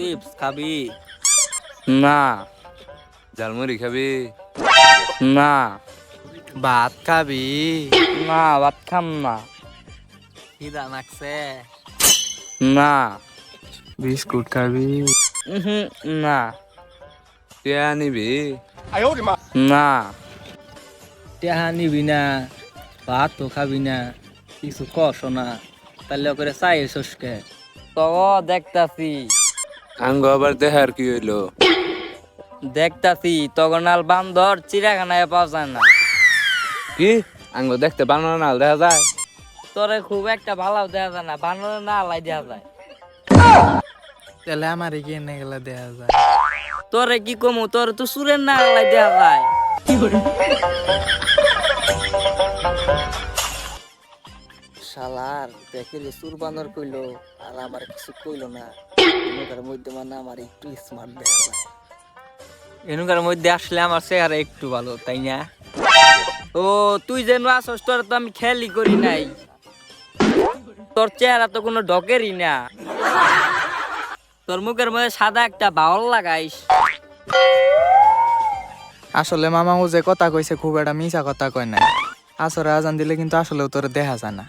Chips খাবি? না ঝালমুড়ি খাবি? না ভাত খাবি? না ভাত খাম না। খিদা লাগছে? না বিস্কুট খাবি? না টিয়া নিবি? না টেহা নিবি না, ভাত তো খাবি না, কিছু কস না, তাহলে করে চাই শস্কে। তো দেখতাছি আঙ্গ আবার দেহার কি হইলো? দেখতাছি তগনাল বান্দর চিড়াখানায় পাওয়া যায় না। কি আঙ্গ দেখতে বানানো নাল দেখা যায়? তোরে খুব একটা ভালো দেখা যায় না, বানর না আলাই দেখা যায়। তাহলে আমার এগিয়ে নিয়ে গেলে দেয়া যায়। তোরে কি কমু, তোর তো সুরের না আলাই দেখা যায়। শালার দেখে সুর বান্দর কইলো আর আমার কিছু কইলো না। এনকার মধ্যে মানে আমার একটু স্মার্ট দেখা যায়। এনকার মধ্যে আসলে আমার চেহারা একটু ভালো, তাই না? ও তুই যেন আসস, তোর তো আমি খেয়ালই করি নাই। তোর চেহারা তো কোনো ডকেরই না। তোর মুখের মধ্যে সাদা একটা বাউল লাগাইস। আসলে মামা ও যে কথা কইছে খুব একটা মিছা কথা কয় নাই। আসরে আজান দিলে কিন্তু আসলেও তোর দেখা যায় না।